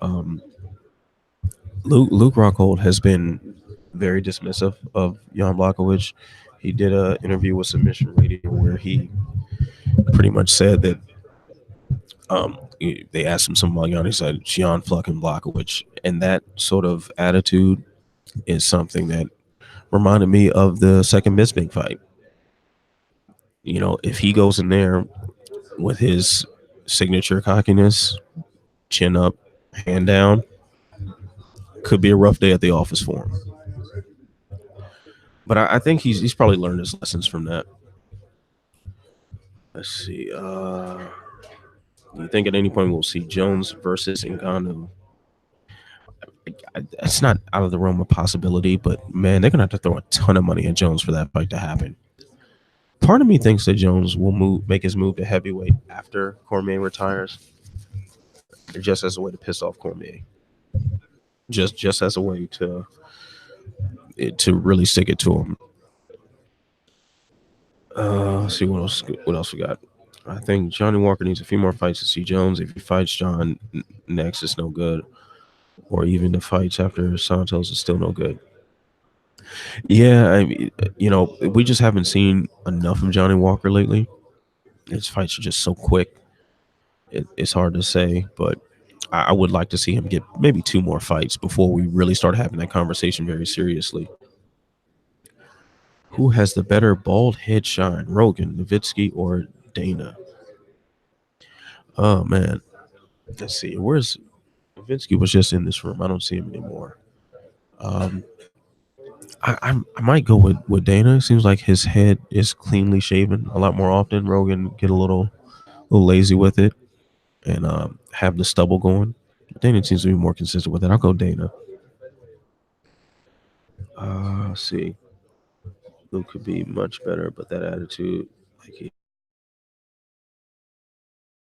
Luke Rockhold has been very dismissive of Jan Blachowicz. He did an interview with Submission Radio where he pretty much said that they asked him something about Jan. He said Jan fucking Blachowicz, and that sort of attitude is something that reminded me of the second Bisping fight. You know, if he goes in there with his signature cockiness, chin up, hand down, could be a rough day at the office for him. But I think he's probably learned his lessons from that. Let's see. You think at any point we'll see Jones versus Ngannou? It's not out of the realm of possibility, but man, they're gonna have to throw a ton of money at Jones for that fight to happen. Part of me thinks that Jones will make his move to heavyweight after Cormier retires, just as a way to piss off Cormier. Just as a way to really stick it to him. Let's see what else we got. I think Johnny Walker needs a few more fights to see Jones. If he fights John next, it's no good. Or even the fights after Santos is still no good. Yeah, I mean, we just haven't seen enough of Johnny Walker lately. His fights are just so quick. It's hard to say, but I would like to see him get maybe 2 more fights before we really start having that conversation very seriously. Who has the better bald head shine, Rogan, Nowitzki, or Dana? Oh man, let's see. Where's Nowitzki? Was just in this room. I don't see him anymore. I might go with Dana. It seems like his head is cleanly shaven a lot more often. Rogan get a little lazy with it and have the stubble going. Dana seems to be more consistent with it. I'll go Dana. Let's see. Luke could be much better, but that attitude, like he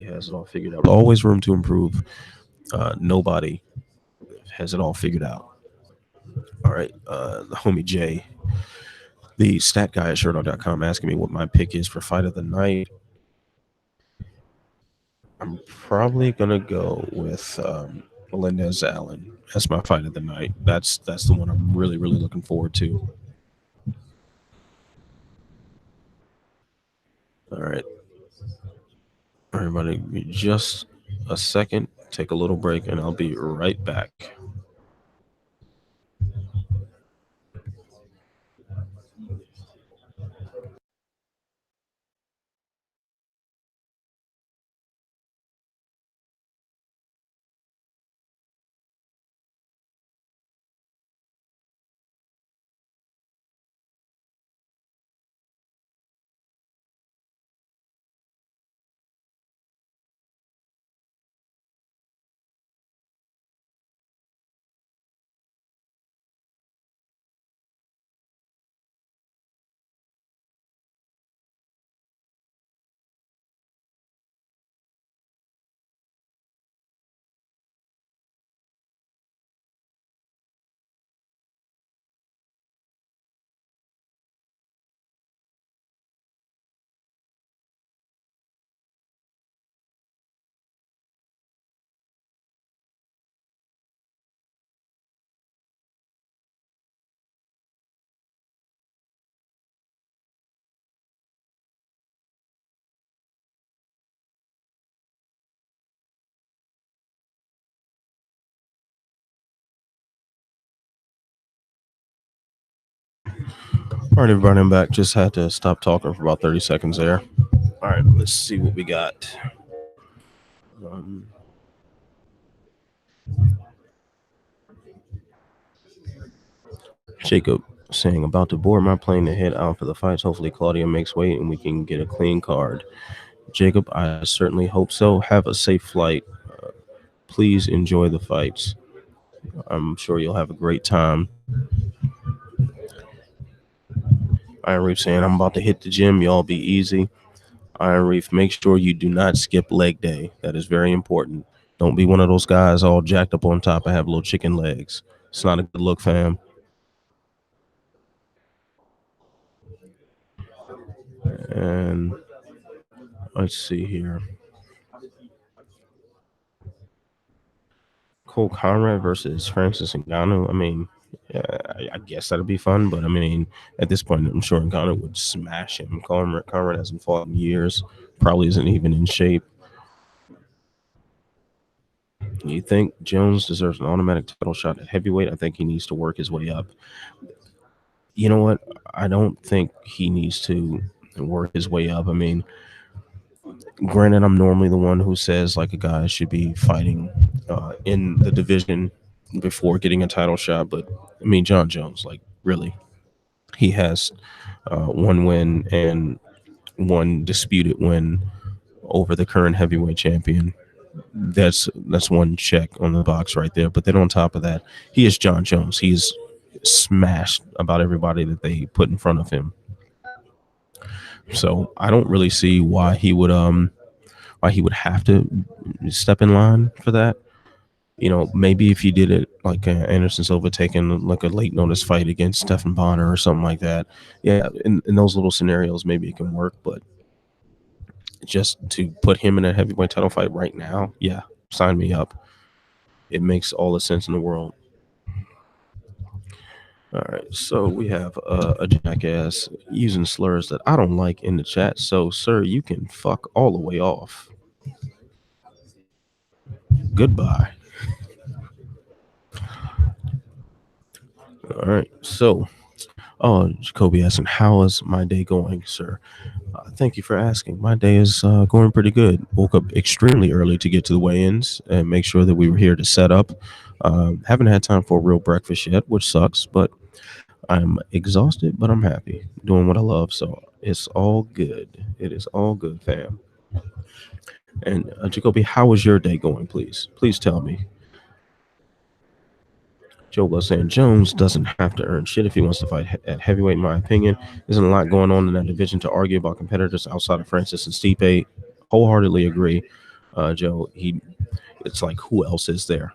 has it all figured out. Always room to improve. Nobody has it all figured out. All right, the homie Jay. the stat guy at Sherdog.com asking me what my pick is for fight of the night. I'm probably gonna go with Melendez Allen as my fight of the night. That's the one I'm really looking forward to. All right, everybody, give me just a second. Take a little break, and I'll be right back. All right, everybody, I'm back. Just had to stop talking for about 30 seconds there. All right, let's see what we got. Jacob saying, about to board my plane to head out for the fights. Hopefully, Claudia makes weight and we can get a clean card. Jacob, I certainly hope so. Have a safe flight. Please enjoy the fights. I'm sure you'll have a great time. Iron Reef saying, I'm about to hit the gym. Y'all be easy. Iron Reef, make sure you do not skip leg day. That is very important. Don't be one of those guys all jacked up on top and have little chicken legs. It's not a good look, fam. And let's see here. Cole Conrad versus Francis Ngannou. I mean, I guess that'd be fun, but I mean, at this point, I'm sure Ngannou would smash him. Conrad hasn't fought in years, probably isn't even in shape. You think Jones deserves an automatic title shot at heavyweight? I think he needs to work his way up. You know what? I don't think he needs to work his way up. I mean, granted, I'm normally the one who says like a guy should be fighting in the division before getting a title shot, but I mean, John Jones, like really, he has one win and one disputed win over the current heavyweight champion. That's one check on the box right there. But then on top of that, he is John Jones. He's smashed about everybody that they put in front of him. So I don't really see why he would have to step in line for that. You know, maybe if he did it like Anderson Silva taking like a late notice fight against Stephen Bonner or something like that. Yeah, in those little scenarios, maybe it can work. But just to put him in a heavyweight title fight right now, yeah, sign me up. It makes all the sense in the world. All right, so we have a jackass using slurs that I don't like in the chat. So, sir, you can fuck all the way off. Goodbye. All right, so, Jacoby asking, how is my day going, sir? Thank you for asking. My day is going pretty good. Woke up extremely early to get to the weigh-ins and make sure that we were here to set up. Haven't had time for a real breakfast yet, which sucks, but I'm exhausted, but I'm happy doing what I love. So it's all good. It is all good, fam. And Jacoby, how was your day going, please? Please tell me. Joe was saying Jones doesn't have to earn shit if he wants to fight at heavyweight, in my opinion. There's a lot going on in that division to argue about competitors outside of Francis and Stipe. Wholeheartedly agree, Joe. It's like, who else is there?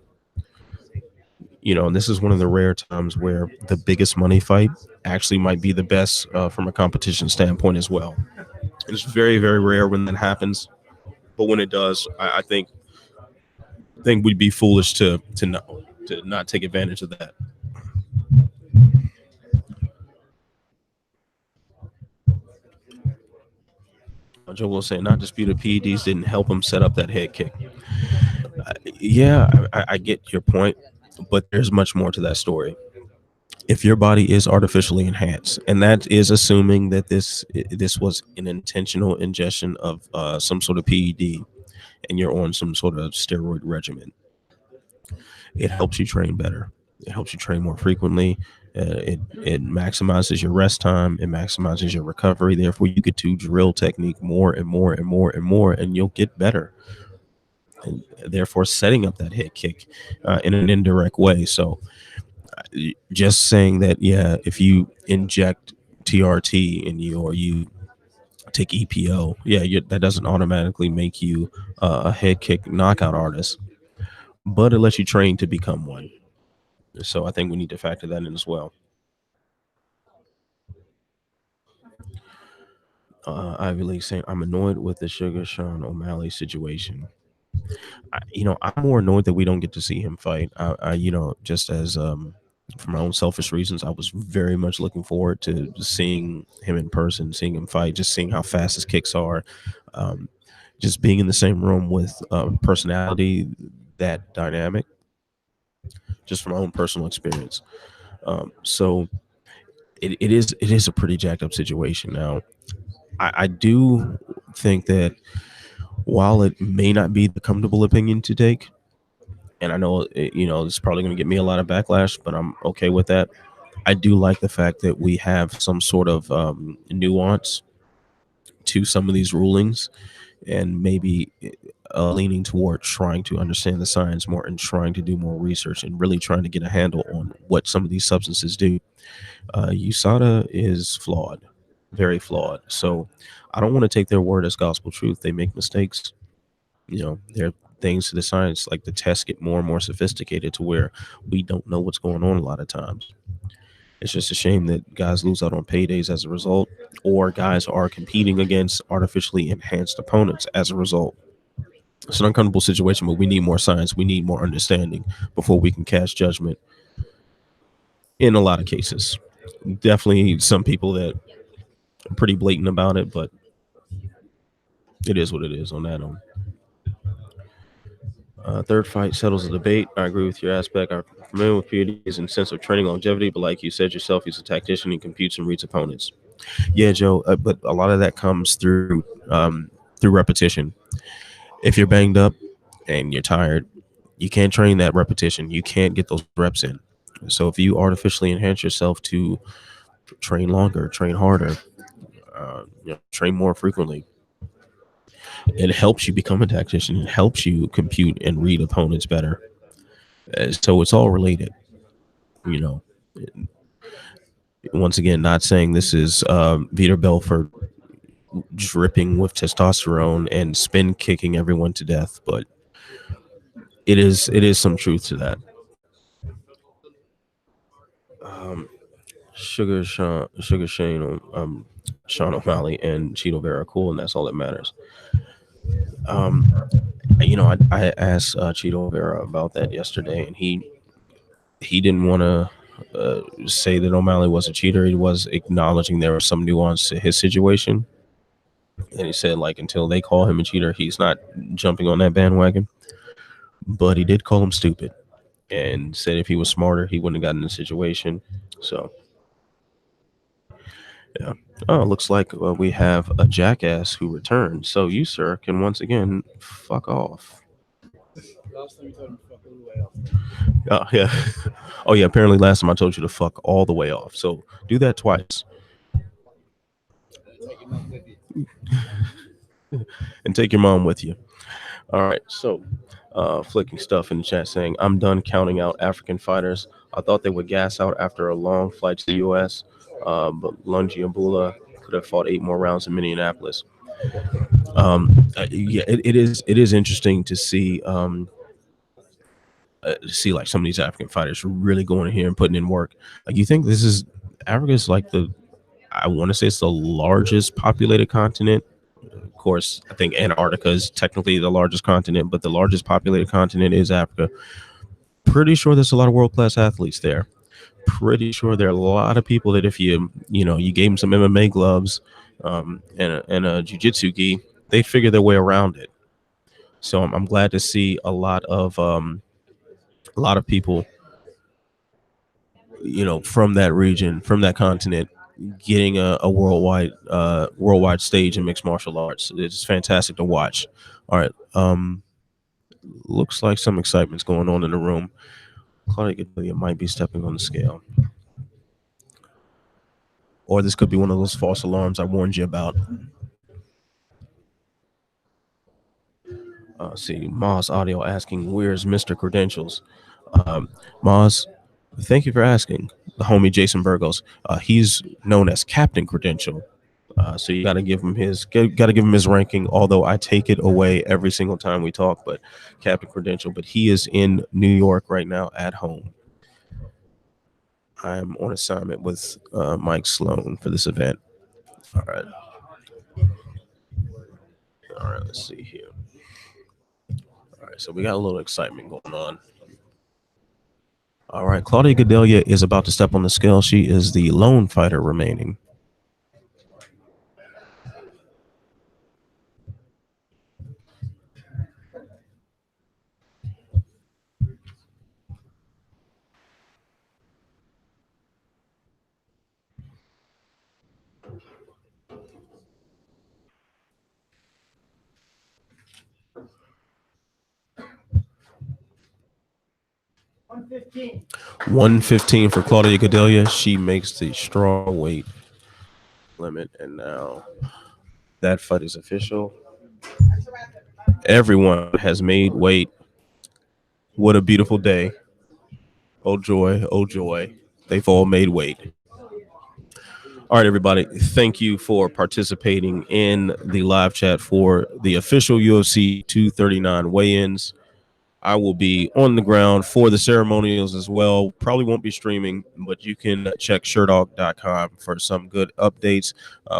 And this is one of the rare times where the biggest money fight actually might be the best from a competition standpoint as well. It's very, very rare when that happens, but when it does, I think we'd be foolish to not take advantage of that. Joe will say not disputed PEDs didn't help him set up that head kick. Yeah, I get your point, but there's much more to that story. If your body is artificially enhanced, and that is assuming that this was an intentional ingestion of some sort of PED, and you're on some sort of steroid regimen, it helps you train better. It helps you train more frequently. It maximizes your rest time. It maximizes your recovery. Therefore, you get to drill technique more and more and more and more, and you'll get better. And therefore, setting up that head kick in an indirect way. So, just saying that, yeah, if you inject TRT in you or you take EPO, yeah, that doesn't automatically make you a head kick knockout artist, but it lets you train to become one. So I think we need to factor that in as well. Ivy League saying, I'm annoyed with the Sugar Sean O'Malley situation. I'm more annoyed that we don't get to see him fight. Just as for my own selfish reasons, I was very much looking forward to seeing him in person, seeing him fight, just seeing how fast his kicks are, um, just being in the same room with personality, that dynamic, just from my own personal experience. So it is a pretty jacked up situation now. I do think that while it may not be the comfortable opinion to take, and I know it's probably going to get me a lot of backlash, but I'm okay with that. I do like the fact that we have some sort of nuance to some of these rulings, and maybe leaning toward trying to understand the science more and trying to do more research and really trying to get a handle on what some of these substances do. USADA is flawed, very flawed. So I don't want to take their word as gospel truth. They make mistakes. There are things to the science, like the tests get more and more sophisticated to where we don't know what's going on a lot of times. It's just a shame that guys lose out on paydays as a result, or guys are competing against artificially enhanced opponents as a result. It's an uncomfortable situation, but we need more science. We need more understanding before we can cast judgment in a lot of cases. Definitely some people that are pretty blatant about it, but it is what it is on that one. Third fight settles the debate. I agree with your aspect. I'm familiar with PEDs and sense of training longevity, but like you said yourself, he's a tactician. He computes and reads opponents. Yeah, Joe, but a lot of that comes through repetition. If you're banged up and you're tired, you can't train that repetition. You can't get those reps in. So if you artificially enhance yourself to train longer, train harder, train more frequently, it helps you become a tactician. It helps you compute and read opponents better. So it's all related. You know, Once again, not saying this is Vitor Belfort dripping with testosterone and spin kicking everyone to death, but it is some truth to that. Um, Sugar Shane, Sean O'Malley, and Cheeto Vera are cool, and that's all that matters. Um, I asked Cheeto Vera about that yesterday, and he didn't want to say that O'Malley was a cheater. He was acknowledging there was some nuance to his situation, and he said like until they call him a cheater, he's not jumping on that bandwagon. But he did call him stupid, and said if he was smarter, he wouldn't have gotten in the situation. So yeah. Oh, looks like we have a jackass who returned. So you, sir, can once again fuck off. Last time you told him to fuck all the way off. Oh yeah. Oh yeah. Apparently, last time I told you to fuck all the way off. So do that twice. Take your mum with you. And take your mom with you. All right. So, flicking stuff in the chat saying, I'm done counting out African fighters. I thought they would gas out after a long flight to the U.S., but Lungi Abula could have fought 8 more rounds in Minneapolis. Yeah, it is interesting to see to see like some of these African fighters really going in here and putting in work. Like, you think this is Africa's like I want to say it's the largest populated continent. Of course, I think Antarctica is technically the largest continent, but the largest populated continent is Africa. Pretty sure there's a lot of world class athletes there. Pretty sure there are a lot of people that if you gave them some MMA gloves and a jiu-jitsu gi, they figure their way around it. So I'm glad to see a lot of people, from that region, from that continent, getting a worldwide stage in mixed martial arts. It's fantastic to watch. All right, looks like some excitement's going on in the room. Claudia Gadelia might be stepping on the scale, or this could be one of those false alarms I warned you about. See, Moz Audio asking, "Where's Mr. Credentials?" Moz, thank you for asking. The homie Jason Burgos, he's known as Captain Credential. So you got to give him his ranking. Although I take it away every single time we talk, but Captain Credential. But he is in New York right now at home. I'm on assignment with Mike Sloan for this event. All right. Let's see here. All right, so we got a little excitement going on. All right, Claudia Gadelia is about to step on the scale. She is the lone fighter remaining. $115 for Claudia Gadelia. She makes the straw weight limit, and now that fight is official. Everyone has made weight. What a beautiful day. Oh joy, oh joy. They've all made weight. All right, everybody. Thank you for participating in the live chat for the official UFC 239 weigh-ins. I will be on the ground for the ceremonials as well. Probably won't be streaming, but you can check Sherdog.com for some good updates.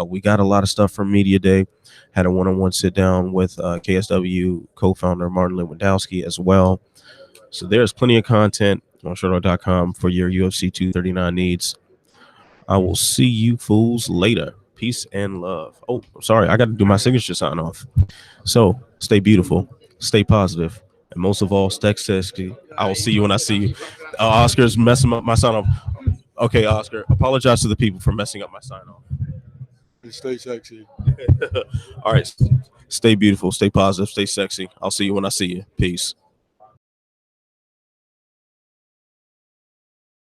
We got a lot of stuff from Media Day. Had a one-on-one sit down with KSW co-founder Martin Lewandowski as well. So there's plenty of content on Sherdog.com for your UFC 239 needs. I will see you fools later. Peace and love. Oh, sorry. I got to do my signature sign off. So stay beautiful, stay positive, and most of all, stay sexy. I will see you when I see you. Oscar's messing up my sign off. Okay, Oscar, apologize to the people for messing up my sign off. Stay sexy. All right. Stay beautiful, stay positive, stay sexy. I'll see you when I see you. Peace.